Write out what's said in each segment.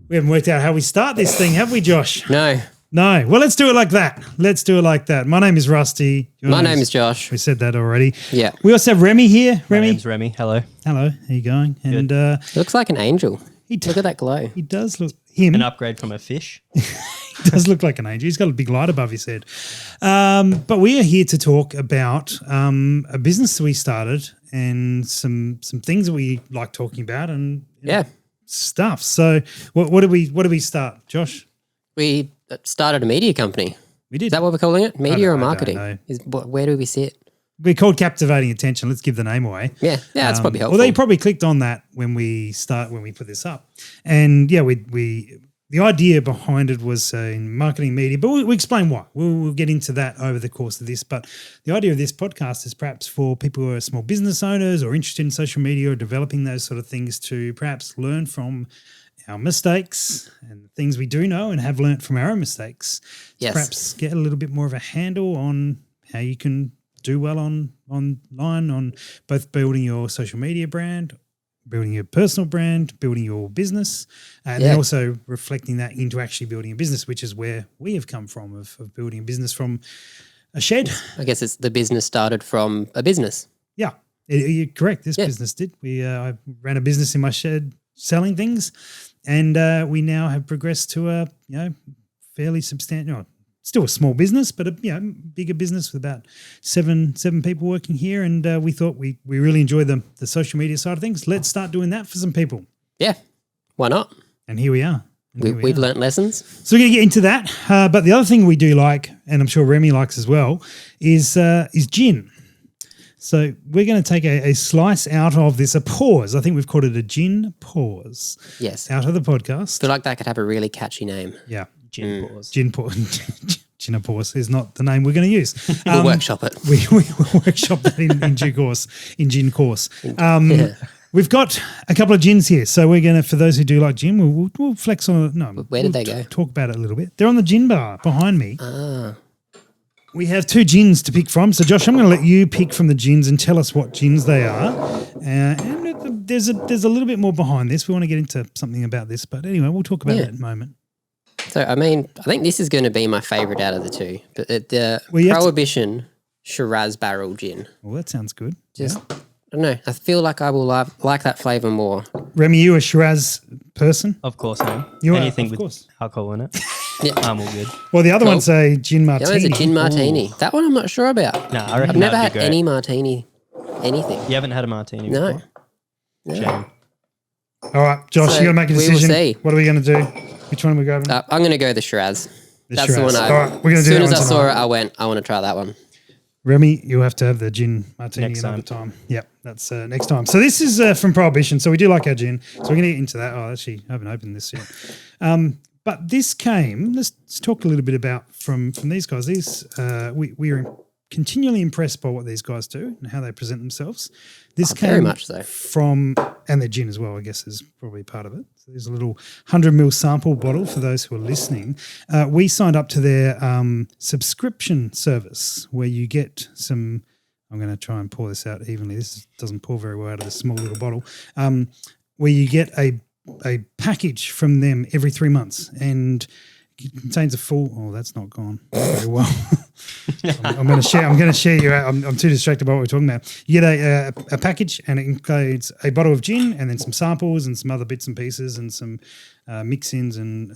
We haven't worked out how we start this thing, have we, Josh? No. No. Well, let's do it like that. My name is Rusty. My name is Josh. We said that already. Yeah. We also have Remy here. My Remy. name's Remy. Hello. Hello. How you going? And He looks like an angel. Look Look at that glow. He does look him. An upgrade from a fish. He does look like an angel. He's got a big light above his head. But we are here to talk about a business that we started and some things that we like talking about and stuff. So what did we start, Josh? We started a media company. We did. Is that what we're calling it? Media or I don't marketing? know. Where do we sit? We're called Captivating Attention. Let's give the name away. Yeah, that's probably helpful. Well, they probably clicked on that when we put this up, and yeah, we the idea behind it was in marketing media, but we explain why. We'll get into that over the course of this. But the idea of this podcast is perhaps for people who are small business owners or interested in social media or developing those sort of things to perhaps learn from our mistakes and things we do know and have learnt from our own mistakes. Yes. Perhaps get a little bit more of a handle on how you can do well online on both building your social media brand, building your personal brand, building your business, and then also reflecting that into actually building a business, which is where we have come from, of building a business from a shed. I guess it's the business started from a business. Yeah, you're correct. This business did. I ran a business in my shed selling things, and we now have progressed to a fairly substantial, still a small business, but a bigger business with about seven people working here. And we thought we really enjoy the social media side of things. Let's start doing that for some people. Yeah, why not? And here we are. We've learnt lessons. So we're going to get into that. But the other thing we do like, and I'm sure Remy likes as well, is gin. So we're going to take a slice out of this, a pause. I think we've called it a gin pause. Yes. Out of the podcast. I feel like that could have a really catchy name. Yeah. Gin pause. Gin pause. Gin pause is not the name we're going to use. We'll workshop it. We will workshop that in due course, in gin course. We've got a couple of gins here. So we're going to, for those who do like gin, we'll flex on it. No. Where did they go? Talk about it a little bit. They're on the gin bar behind me. Ah. We have two gins to pick from. So, Josh, I'm going to let you pick from the gins and tell us what gins they are. And there's a little bit more behind this. We want to get into something about this. But anyway, we'll talk about that in a moment. So, I mean, I think this is going to be my favourite out of the two. But the Prohibition Shiraz Barrel Gin. Well, that sounds good. I don't know. I feel like I will like that flavour more. Remy, you a Shiraz person? Of course I am. You are, Anything of with course. alcohol in it. Yeah. I'm all good. Well, the other one's a gin martini. That one's a gin martini. That one I'm not sure about. No, I reckon I've never that'd had be great. any martini, anything. You haven't had a martini No. before? No. Shame. All right, Josh, So you got to make a we will decision. see. What are we going to do? Which one are we grabbing? I'm going to go the Shiraz. That's Shiraz. the one All right, we're gonna as do soon that as I one saw tonight. it, I went, I want to try that one. Remy, you have to have the gin martini Next another time. Yep, that's next time. So this is from Prohibition. So we do like our gin. So we're going to get into that. Oh, actually, I haven't opened this yet. But this came, let's talk a little bit about from these guys. We are continually impressed by what these guys do and how they present themselves. This came very much so. from, and their gin as well, I guess, is probably part of it. So there's a little 100ml sample bottle for those who are listening. We signed up to their subscription service where you get some, I'm going to try and pour this out evenly. This doesn't pour very well out of this small little bottle, where you get a package from them every 3 months, and it contains a full. Oh, that's not gone very well. I'm going to share you out. I'm too distracted by what we're talking about. You get a package, and it includes a bottle of gin, and then some samples and some other bits and pieces, and some mix-ins, and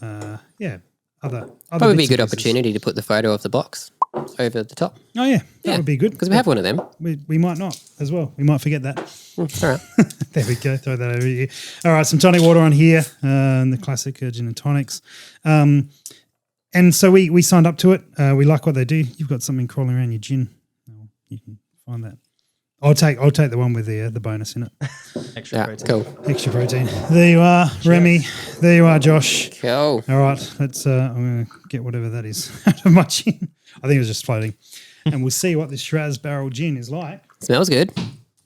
other. Probably be a bits good and pieces. opportunity to put the photo of the box over the top. Oh yeah, that would be good Because we have one of them. We might not as well. We might forget that. All right. There we go. Throw that over here. All right, some tonic water on here, and the classic gin and tonics. And so we signed up to it. We like what they do. You've got something crawling around your gin. Oh, you can find that. I'll take the one with the bonus in it. Extra protein. Cool. Extra protein. There you are, Remy. There you are, Josh. Cool. All right, let's. I'm going to get whatever that is out of my gin. I think it was just floating, and we'll see what this Shiraz Barrel Gin is like. Smells good.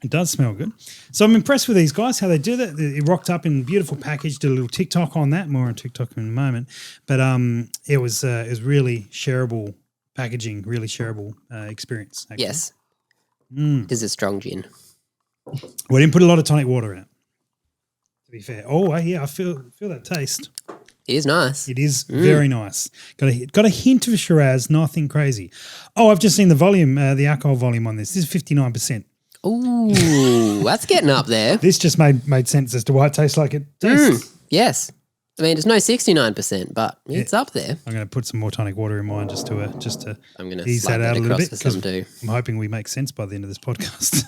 It does smell good. So I'm impressed with these guys, how they do that. It rocked up in a beautiful package, did a little TikTok on that, more on TikTok in a moment. But it was really shareable packaging, really shareable experience. Actually. Yes. It is a strong gin. We didn't put a lot of tonic water in it, to be fair. Oh, yeah, I feel that taste. It is nice. It is very nice. Got a hint of Shiraz, nothing crazy. Oh, I've just seen the volume, the alcohol volume on this. This is 59%. Ooh, that's getting up there. This just made sense as to why it tastes like it tastes. Yes. I mean, it's no 69%, but it's up there. I'm going to put some more tonic water in mine just to I'm going to ease slide that out a little across bit. for some too. I'm hoping we make sense by the end of this podcast.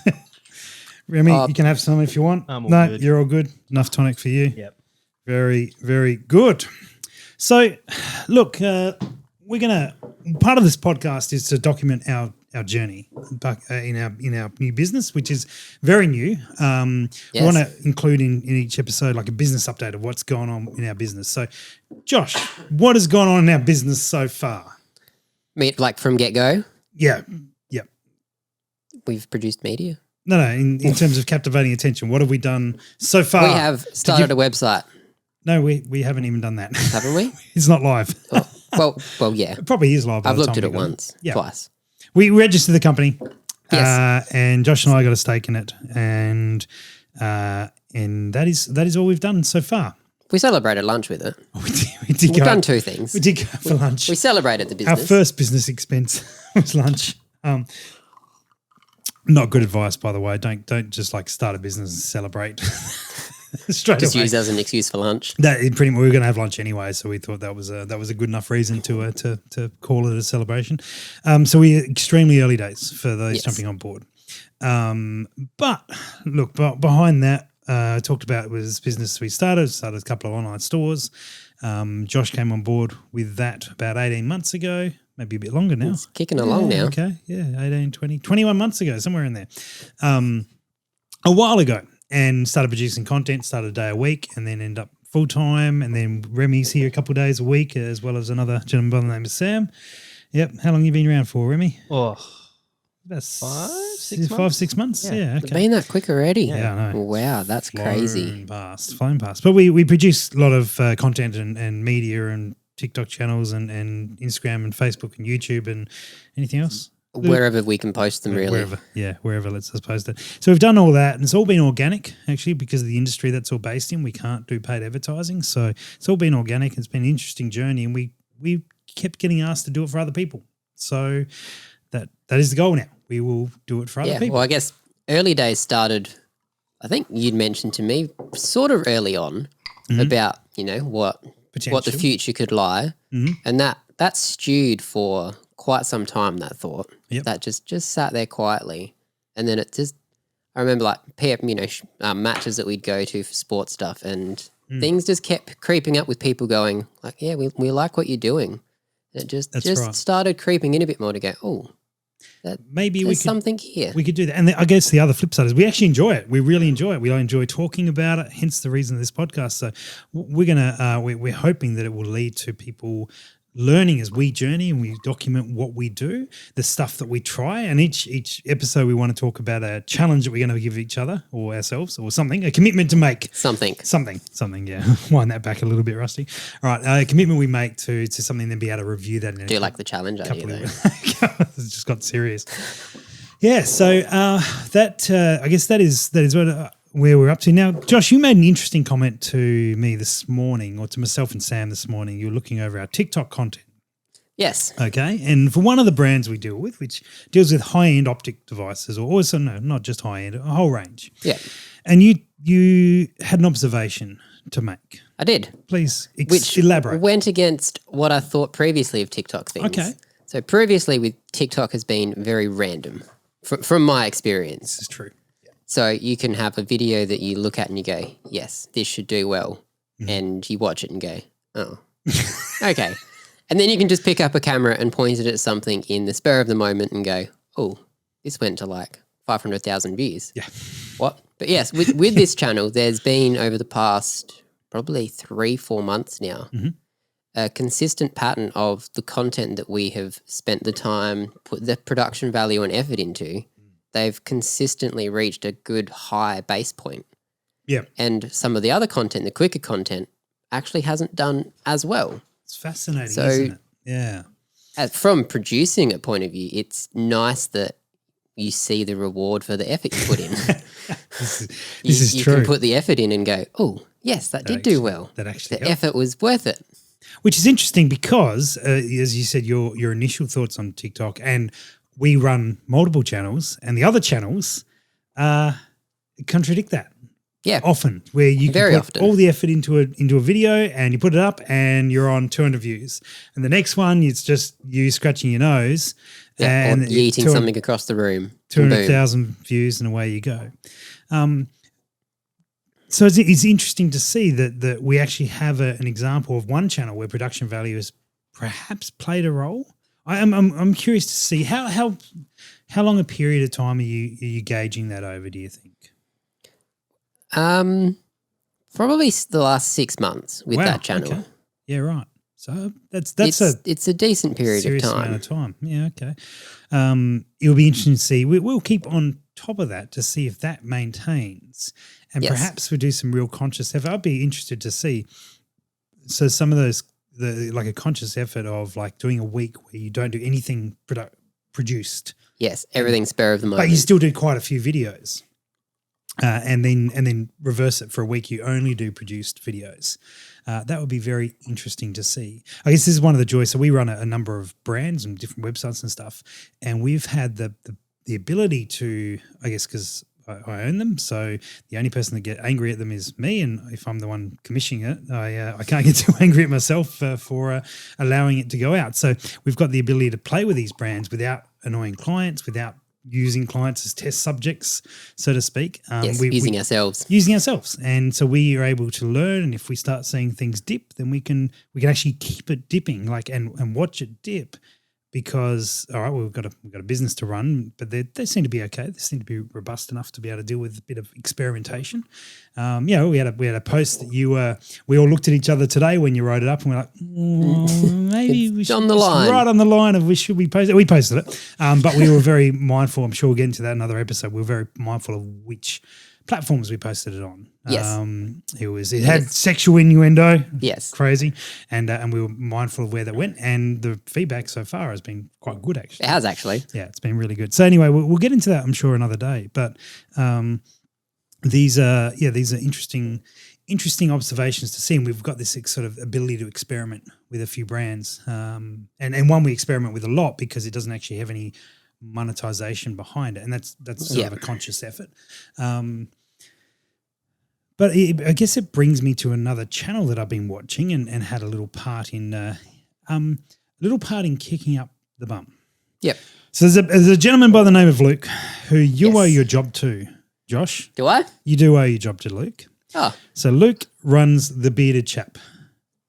Remy, you can have some if you want. I'm all no, good. you're all good. Enough tonic for you. Yep. Very, very good. So, look, we're gonna. Part of this podcast is to document our journey in our new business, which is very new. We want to include in each episode like a business update of what's going on in our business. So, Josh, what has gone on in our business so far? Like from get go, Yeah. we've produced media. No. In terms of captivating attention, what have we done so far? We have started a website. No, we haven't even done that. Haven't we? It's not live. Oh, well, yeah. It probably is live. By I've the looked time at it we got once, Yeah. twice. We registered the company. Yes. And Josh and I got a stake in it, and that is all we've done so far. We celebrated lunch with it. We've We've done two things. We did go out for lunch. We celebrated the Our business. first business expense was lunch. Not good advice, by the way. Don't just like start a business and celebrate straight Just away. used as an excuse for lunch. That it pretty much, we were going to have lunch anyway, so we thought that was a good enough reason to call it a celebration. So we're extremely early days for those jumping on board. But look, behind that, I talked about was business we started a couple of online stores. Josh came on board with that about 18 months ago, maybe a bit longer now. It's kicking along now. Okay, 18, 20, 21 months ago, somewhere in there. A while ago, and started producing content, started a day a week, and then end up full-time, and then Remy's here a couple of days a week, as well as another gentleman by the name of Sam. Yep. How long have you been around for, Remy? Oh, About 6 months? Yeah, It's okay. been that quick already. Yeah, I know. Wow, that's crazy. Flown past. But we produce a lot of content and media and TikTok channels and Instagram and Facebook and YouTube and anything else. Wherever we can post them, really. Wherever let's post it. So we've done all that, and it's all been organic, actually, because of the industry that's all based in. We can't do paid advertising, so it's all been organic. It's been an interesting journey, and we kept getting asked to do it for other people. So that is the goal now. We will do it for other people. Well, I guess early days started, I think you'd mentioned to me sort of early on about, what the future could lie. And that stewed for quite some time, that thought. Yep. That just sat there quietly. And then it just, I remember like, matches that we'd go to for sports stuff, and things just kept creeping up with people going like, yeah, we like what you're doing. And it just started creeping in a bit more to go, oh, maybe there's something here. We could do that. And I guess the other flip side is we actually enjoy it. We really enjoy it. We enjoy talking about it, hence the reason of this podcast. So we're hoping that it will lead to people learning as we journey and we document what we do, the stuff that we try. And each episode we want to talk about a challenge that we're going to give each other or ourselves or something, a commitment to make. Something, yeah. Wind that back a little bit, Rusty. All right, a commitment we make to something, then be able to review that. Do you like the challenge idea though? It's just got serious. Yeah, so I guess that is what where we're up to now. Josh, you made an interesting comment to me this morning, or to myself and Sam this morning. You were looking over our TikTok content. Yes. Okay, and for one of the brands we deal with, which deals with high-end optic devices, or also not just high-end, a whole range. Yeah. And you had an observation to make. I did. Please Which elaborate. Went against what I thought previously of TikTok things. Okay. So previously with TikTok has been very random from my experience. This is true. So you can have a video that you look at and you go, yes, this should do well. And you watch it and go, oh, okay. And then you can just pick up a camera and point it at something in the spur of the moment and go, oh, this went to like 500,000 views. Yeah. What? But yes, with this channel, there's been over the past probably 3-4 months now, a consistent pattern of the content that we have spent the time, put the production value and effort into. They've consistently reached a good high base point. Yeah. And some of the other content, the quicker content, actually hasn't done as well. It's fascinating, isn't it? Yeah. From producing a point of view, it's nice that you see the reward for the effort you put in. This is true. You can put the effort in and go, oh, yes, that did do well. That actually The effort was worth it. Which is interesting because, as you said, your initial thoughts on TikTok, and we run multiple channels, and the other channels contradict that. Yeah. Often, where you Very can put often. all the effort into a video and you put it up and you're on 200 views. And the next one, it's just you scratching your nose Yeah, or and yeeting something across the room. and boom. 200,000 views and away you go. So it's interesting to see that we actually have an example of one channel where production value has perhaps played a role. I'm curious to see how long a period of time are you gauging that over, do you think? Probably the last 6 months with Wow, that channel. okay. Yeah, right. So that's It's a decent period of serious time. amount of time. Yeah, okay. It'll be interesting to see. We'll keep on top of that to see if that maintains, and Yes. perhaps we do some real conscious effort. I'd be interested to see. So some of those, like a conscious effort of like doing a week where you don't do anything produced, Yes, everything's spur of the moment. but you still do quite a few videos. And then reverse it for a week. You only do produced videos. That would be very interesting to see. I guess this is one of the joys. So we run a number of brands and different websites and stuff, and we've had the ability to, I guess, because I own them. So the only person that get angry at them is me, and if I'm the one commissioning it, I can't get too angry at myself for allowing it to go out. So we've got the ability to play with these brands without annoying clients, without using clients as test subjects, so to speak. yes, using ourselves. Using ourselves, and so we are able to learn. And if we start seeing things dip, then we can actually keep it dipping, like and watch it dip. Because all right, we've got a business to run, but they seem to be okay. They seem to be robust enough to be able to deal with a bit of experimentation. We had a post that we all looked at each other today when you wrote it up, and we're like, maybe we should on the line. right on the line of should we post it? We posted it, but we were very mindful. I'm sure we'll get into that in another episode. We were very mindful of which platforms we posted it on. Yes. It had sexual innuendo. Yes. Crazy. And we were mindful of where that went. And the feedback so far has been quite good, actually. It has actually. Yeah, it's been really good. So anyway, we'll get into that, I'm sure, another day. But these are interesting observations to see. And we've got this sort of ability to experiment with a few brands. And one we experiment with a lot because it doesn't actually have any monetization behind it. And that's sort of a conscious effort. But I guess it brings me to another channel that I've been watching and had a little part in kicking up the bum. Yep. So there's a gentleman by the name of Luke who you Yes. owe your job to, Josh. Do I? You do owe your job to Luke. Oh, So Luke runs The Bearded Chap.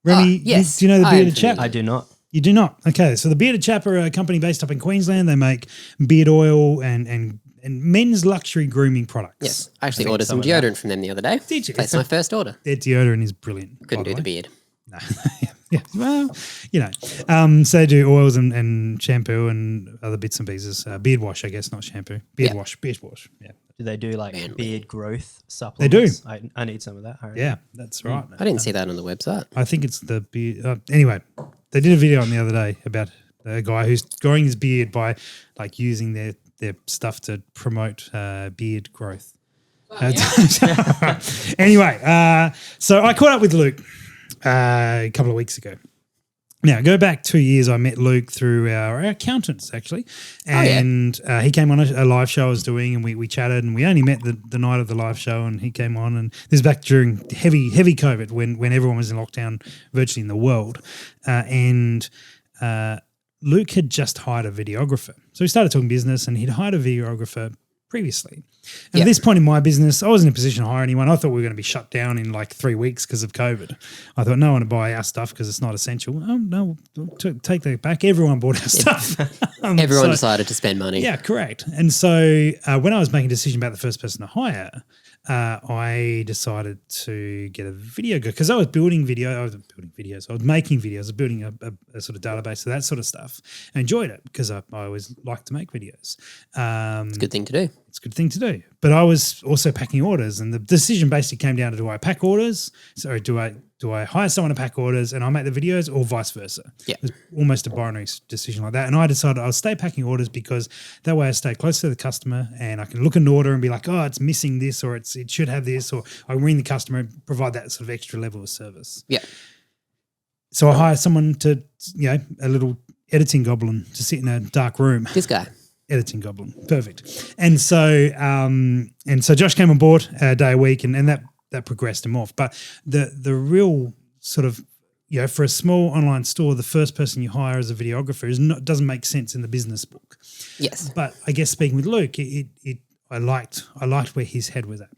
Remy, yes. do you know The I am Bearded Chap? familiar. I do not. You do not? Okay. So The Bearded Chap are a company based up in Queensland. They make beard oil and men's luxury grooming products. yes. I actually think ordered some some of that. deodorant from them the other day. Did you? That's my first order. Their deodorant is brilliant. Couldn't by do the way. beard. No. Yeah. Well, so they do oils and shampoo and other bits and pieces. Beard wash, I guess, not shampoo. Beard wash. Yeah. Do they do like Manly. beard growth They supplements? I need some of that. I reckon. Yeah, that's right. I didn't see that on the website. I think it's the beard. Anyway, they did a video on the other day about a guy who's growing his beard by like using their stuff to promote beard growth. Anyway, so I caught up with Luke a couple of weeks ago. Now, go back 2 years, I met Luke through our accountants, actually. And he came on a live show I was doing, and we chatted, and we only met the night of the live show, and he came on. And this is back during heavy COVID when everyone was in lockdown virtually in the world. Luke had just hired a videographer. So we started talking business, and he'd hired a videographer previously. And at this point in my business, I wasn't in a position to hire anyone. I thought we were going to be shut down in like 3 weeks because of COVID. I thought no one would buy our stuff because it's not essential. Oh, no, take that back. Everyone bought our stuff. Everyone decided to spend money. Yeah, correct. And so when I was making a decision about the first person to hire, I decided to get a video guy because I was building videos. I was making videos. I was building a sort of database of that sort of stuff. I enjoyed it because I always like to make videos. It's a good thing to do. It's a good thing to do. But I was also packing orders, and the decision basically came down to do I pack orders? So do I hire someone to pack orders and I make the videos, or vice versa? Yeah. It was almost a binary decision like that. And I decided I'll stay packing orders because that way I stay close to the customer and I can look at an order and be like, oh, it's missing this, or it should have this, or I can ring the customer and provide that sort of extra level of service. Yeah. So I hire someone to, a little editing goblin to sit in a dark room. This guy. Editing goblin, perfect. And so Josh came on board a day a week, and that progressed him off. But the real sort of, for a small online store, the first person you hire as a videographer doesn't make sense in the business book. Yes. But I guess speaking with Luke, I liked where his head was at.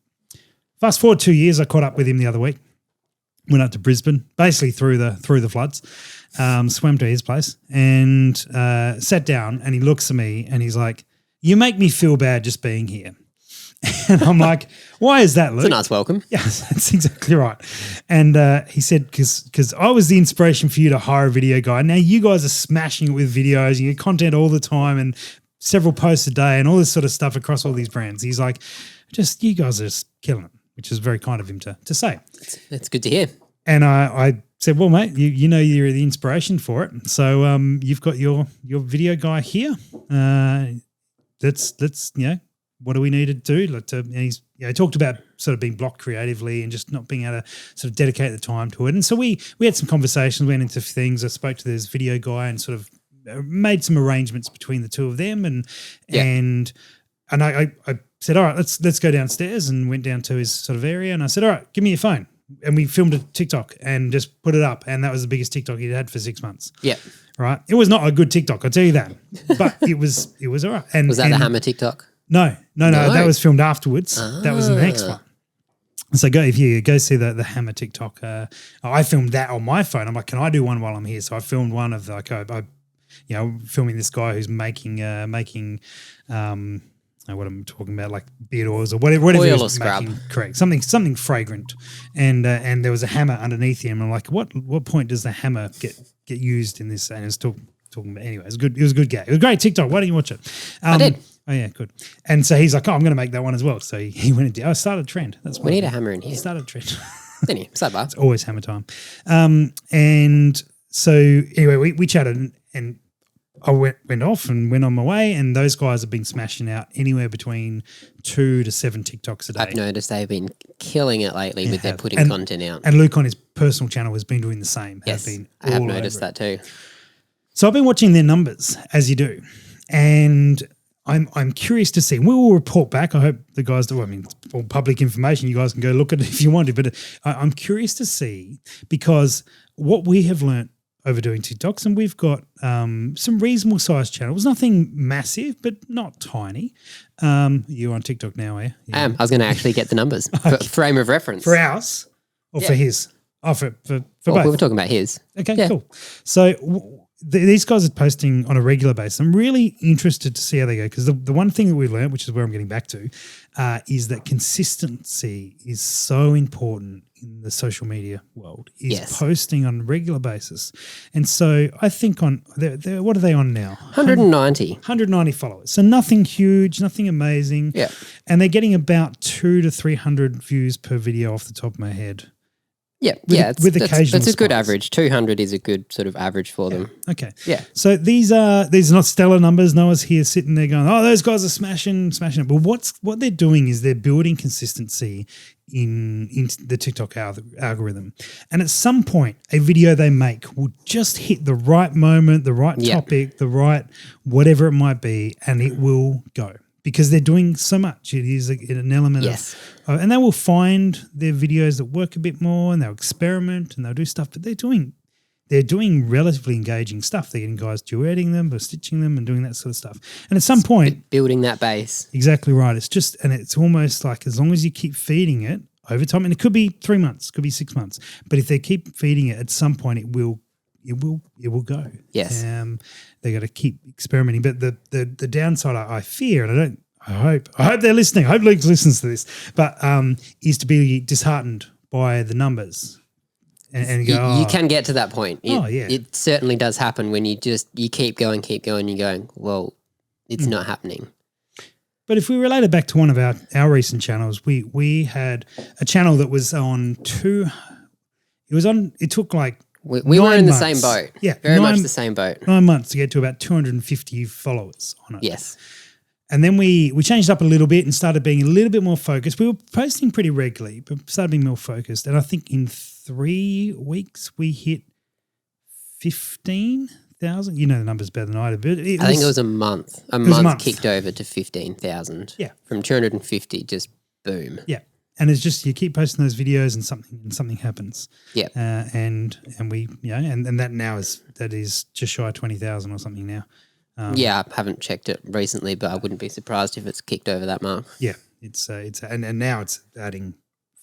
Fast forward 2 years, I caught up with him the other week. Went up to Brisbane, basically through the floods. Swam to his place and sat down, and he looks at me and he's like, "You make me feel bad just being here." And I'm like, "Why is that, Luke?" It's a nice welcome. Yes, that's exactly right. And he said, because I was the inspiration for you to hire a video guy. Now you guys are smashing it with videos, you get content all the time and several posts a day and all this sort of stuff across all these brands. He's like, "Just you guys are just killing it," which is very kind of him to say. That's good to hear. And I said, "Well, mate, you know you're the inspiration for it. So you've got your video guy here. Let's what do we need to do?" And he's talked about sort of being blocked creatively and just not being able to sort of dedicate the time to it. And so we had some conversations, went into things. I spoke to this video guy and sort of made some arrangements between the two of them. And I said, "All right, let's go downstairs," and went down to his sort of area. And I said, "All right, give me your phone." And we filmed a TikTok and just put it up, and that was the biggest TikTok he'd had for 6 months. Yeah. Right. It was not a good TikTok, I'll tell you that. But it was all right. And Was that the hammer TikTok? No. That was filmed afterwards. That was the next one. So if you go see the hammer TikTok, I filmed that on my phone. I'm like, "Can I do one while I'm here?" So I filmed one of filming this guy who's making what I'm talking about, like beard oils or whatever Oil he or was scrub. making, correct, something fragrant, and there was a hammer underneath him. I'm like, what point does the hammer get used in this? And it's talking about, anyway, it was good. It was a good gag. It was a great TikTok. Why don't you watch it? I did. Oh yeah, good. And so he's like, "Oh, I'm going to make that one as well." So he went and did. I started a trend. That's We need a hammer in here. Started a trend. Anyway, sidebar. It's always hammer time. And so anyway, we chatted, and I went off and went on my way, and those guys have been smashing out anywhere between 2 to 7 TikToks a day. I've noticed they've been killing it lately with their putting content out. And Luke on his personal channel has been doing the same. Yes, been I have all noticed over it. that too. So I've been watching their numbers, as you do, and I'm curious to see. We will report back. I hope the guys do. I mean, it's all public information. You guys can go look at it if you want to. But I'm curious to see, because what we have learnt over doing TikToks, and we've got some reasonable sized channels, nothing massive, but not tiny. You're on TikTok now, are you? I am. I was going to actually get the numbers for frame of reference. For ours or for his? Oh, for Well, both. we were talking about his. Okay, Yeah. cool. So these guys are posting on a regular basis. I'm really interested to see how they go, because the one thing that we learned, which is where I'm getting back to, is that consistency is so important in the social media world, is Yes. posting on a regular basis. And so I think what are they on now? 190. 190 followers. So nothing huge, nothing amazing. Yeah. And they're getting about 200 to 300 views per video off the top of my head. Yeah, with occasional that's a good spikes. average. 200 is a good sort of average for them. Okay. Yeah. So these are not stellar numbers. Noah's here sitting there going, "Oh, those guys are smashing it." But what they're doing is they're building consistency in the TikTok algorithm. And at some point, a video they make will just hit the right moment, the right topic, the right whatever it might be, and it will go. Because they're doing so much. It is an element Yes. of, and they will find their videos that work a bit more, and they'll experiment and they'll do stuff, but they're doing relatively engaging stuff. They're getting guys duetting them or stitching them and doing that sort of stuff. And at some point, Building that base. exactly right. It's almost like, as long as you keep feeding it over time, and it could be 3 months, could be 6 months, but if they keep feeding it, at some point it will go. Yes. They got to keep experimenting. But the downside I fear, and I hope they're listening. I hope Luke listens to this, but is to be disheartened by the numbers and go, You can get to that point. Yeah. It certainly does happen when you keep going, you're going, well, it's not happening. But if we relate it back to one of our recent channels, we had a channel that was on it took like We were 9 in the months. same boat. Yeah, Very much 9 the same boat. 9 months to get to about 250 followers on it. Yes. And then we changed up a little bit and started being a little bit more focused. We were posting pretty regularly, but started being more focused. And I think in 3 weeks we hit 15,000. You know the numbers better than I do. But I think it was a month. A was a month month. kicked over to 15,000. Yeah. From 250, just boom. Yeah. And it's just you keep posting those videos and something happens. Yeah. And we and that now is just shy of 20,000 or something now. Yeah, I haven't checked it recently, but I wouldn't be surprised if it's kicked over that mark. Yeah, it's and now it's adding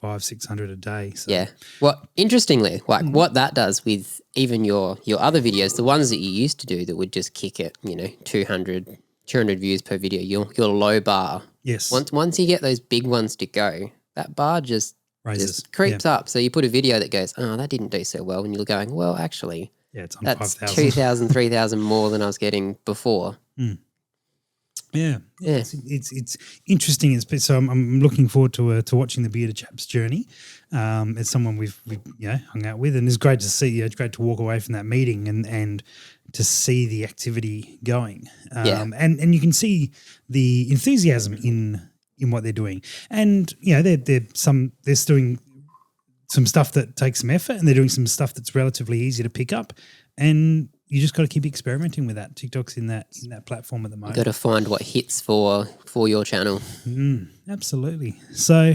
500-600 a day. So. Yeah. Well, interestingly, like what that does with even your other videos, the ones that you used to do that would just kick it, 200 views per video, your low bar. Yes. Once you get those big ones to go, that bar just creeps up. So you put a video that goes, oh, that didn't do so well, and you're going, well, actually, yeah, it's on that's 5,000. 2,000, 3,000 more than I was getting before. Yeah. Yeah. It's interesting. So I'm looking forward to watching the Bearded Chaps journey. It's someone we've hung out with, and it's great to see. It's great to walk away from that meeting and to see the activity going. And you can see the enthusiasm in what they're doing, and they're doing some stuff that takes some effort, and they're doing some stuff that's relatively easy to pick up, and you just got to keep experimenting with that. TikTok's in that platform at the moment. Got to find what hits for your channel. Absolutely. So,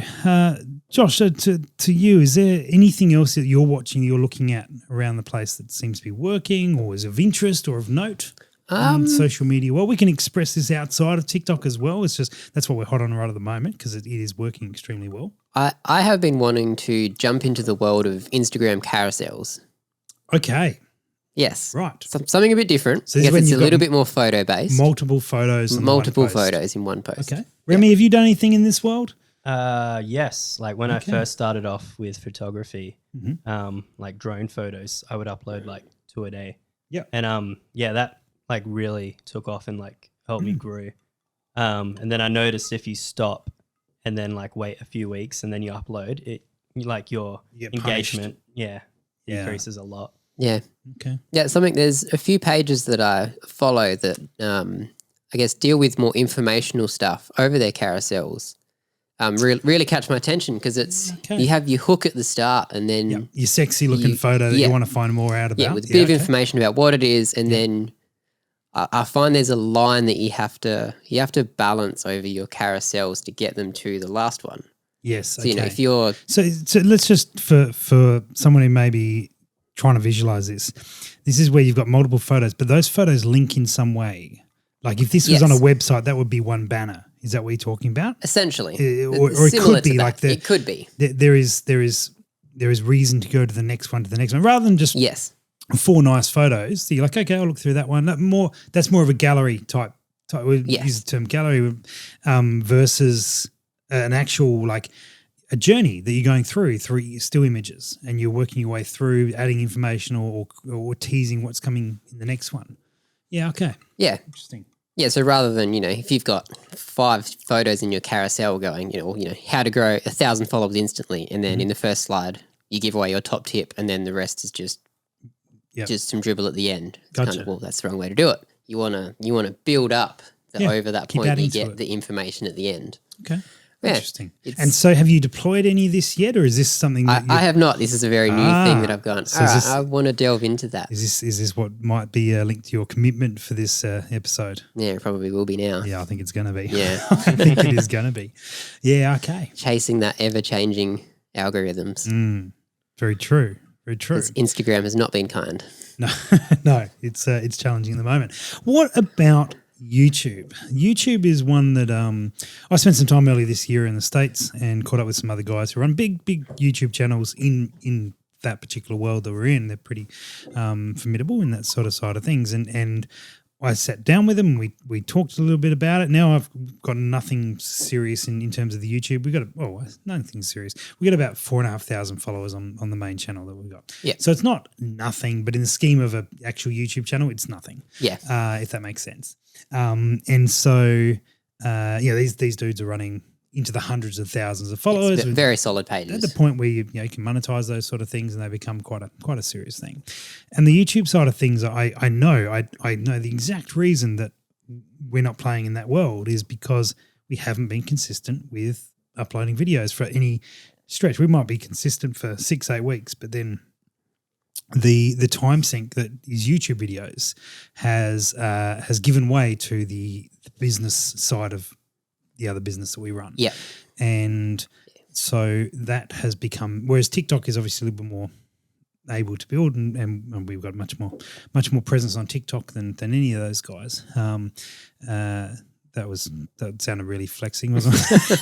Josh, to you, is there anything else that you're watching, you're looking at around the place that seems to be working, or is of interest or of note on social media? Well, we can express this outside of TikTok as well. It's just that's what we're hot on right at the moment because it is working extremely well. I have been wanting to jump into the world of Instagram carousels. Okay. Yes. Right. Something a bit different. So I this is guess when it's a you've got little bit more photo based. Multiple photos. Multiple photos in one post. Okay. Remy, have you done anything in this world? Yes. Like when I first started off with photography, like drone photos, I would upload like 2 a day. Yeah. And that like really took off and like helped me grow. And then I noticed if you stop and then like wait a few weeks and then you upload your engagement, decreases a lot. Yeah. Okay. Yeah, there's a few pages that I follow that I guess deal with more informational stuff over their carousels. Really catch my attention because it's you have your hook at the start and then your sexy looking photo that you want to find more out about. Yeah, with a bit of information about what it is, and then I find there's a line that you have to balance over your carousels to get them to the last one. Yes. So, okay. if you're so let's just for someone who may be trying to visualize this is where you've got multiple photos, but those photos link in some way. Like if this was on a website, that would be one banner. Is that what you're talking about? Essentially, or it could be like it could be. There is reason to go to the next one, rather than just 4 nice photos. So you're like, okay, I'll look through that one. That's more of a gallery type. We use the term gallery versus an actual like a journey that you're going through still images, and you're working your way through adding information or teasing what's coming in the next one. Yeah. Okay. Yeah. Interesting. Yeah, so rather than, if you've got 5 photos in your carousel going, how to grow 1,000 followers instantly, and then in the first slide you give away your top tip, and then the rest is just some dribble at the end. It's kind of, that's the wrong way to do it. You wanna build up over that point and you get the information at the end. Okay. Yeah, interesting. And so have you deployed any of this yet, or is this something that I have not. This is a very new thing that I've gone, all right, I want to delve into that. Is this what might be linked to your commitment for this episode? Yeah, it probably will be now. Yeah, I think it's going to be. Yeah. I think it is going to be. Yeah, okay. Chasing that ever-changing algorithms. Very true. Very true. Instagram has not been kind. No, it's challenging at the moment. What about YouTube? YouTube is one that I spent some time earlier this year in the States and caught up with some other guys who run big YouTube channels in that particular world that we're in. They're pretty formidable in that sort of side of things. And I sat down with them and we talked a little bit about it. Now I've got nothing serious in terms of the YouTube. Nothing serious. We got about 4,500 followers on the main channel that we've got. Yeah. So it's not nothing, but in the scheme of an actual YouTube channel, it's nothing. Yeah. If that makes sense. And so these dudes are running into the hundreds of thousands of followers. It's very solid pages. At the point where you can monetize those sort of things and they become quite a serious thing. And the YouTube side of things, I know the exact reason that we're not playing in that world is because we haven't been consistent with uploading videos for any stretch. We might be consistent for 6-8 weeks, but then the time sink that is YouTube videos has given way to the business side of the other business that we run. Yeah. And so that has become, whereas TikTok is obviously a little bit more able to build, and we've got much more presence on TikTok than any of those guys. That sounded really flexing, wasn't it?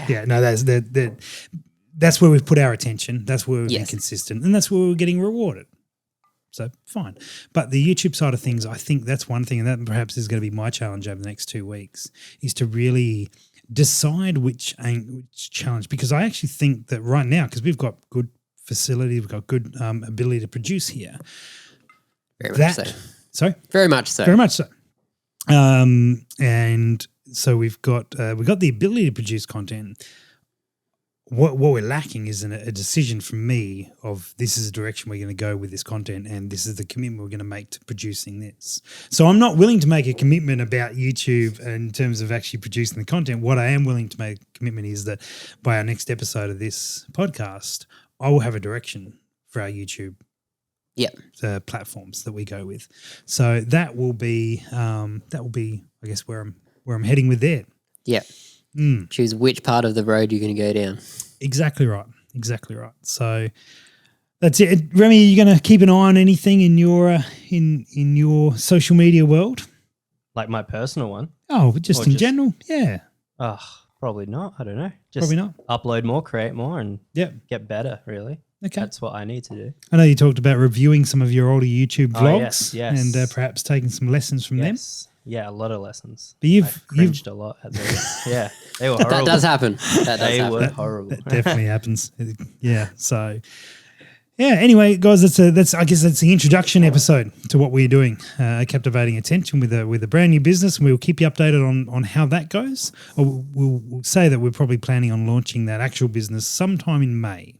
Yeah. No, that's where we've put our attention. That's where we've been consistent, and that's where we're getting rewarded. So fine. But the YouTube side of things, I think that's one thing, and that perhaps is going to be my challenge over the next 2 weeks, is to really decide which challenge, because I actually think that right now, because we've got good facility, we've got good ability to produce here. Very much so. Sorry? Very much so. Very much so. And so we've got the ability to produce content. What we're lacking is a decision from me of this is the direction we're going to go with this content, and this is the commitment we're going to make to producing this. So I'm not willing to make a commitment about YouTube in terms of actually producing the content. What I am willing to make a commitment is that by our next episode of this podcast, I will have a direction for our YouTube platforms that we go with. So that will be I guess where I'm heading with that. Yeah. Choose which part of the road you're going to go down. Exactly right. So that's it. Remy, are you going to keep an eye on anything in your social media world? Like my personal one? Oh, just in general? Yeah. Oh, probably not. I don't know. Just Probably not. upload more, create more, and get better, really. Okay. That's what I need to do. I know you talked about reviewing some of your older YouTube vlogs yes. and perhaps taking some lessons from them. Yeah, a lot of lessons. But you've cringed a lot at those. Yeah, they were horrible. That does happen. They were horrible. That definitely happens. Yeah. So, yeah. Anyway, guys, that's I guess that's the introduction episode to what we're doing. Captivating attention with a brand new business, and we will keep you updated on how that goes. Or we'll say that we're probably planning on launching that actual business sometime in May.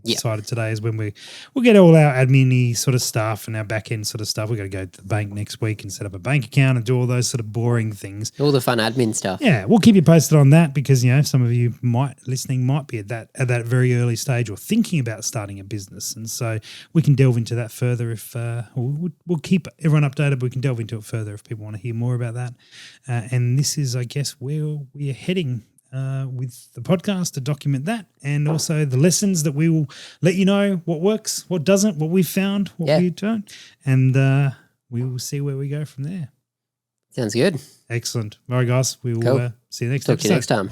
Decided today is when we'll get all our admin-y sort of stuff and our back-end sort of stuff. We've got to go to the bank next week and set up a bank account and do all those sort of boring things. All the fun admin stuff. Yeah, we'll keep you posted on that because, some of you might be at that very early stage or thinking about starting a business. And so we can delve into that further if we'll keep everyone updated, but we can delve into it further if people want to hear more about that. And this is, I guess, where we're heading with the podcast to document that, and also the lessons that we will let you know what works, what doesn't, what we've found, what we don't, and we will see where we go from there. Sounds good. Excellent. All right, guys, we will see you next Talk to you next time.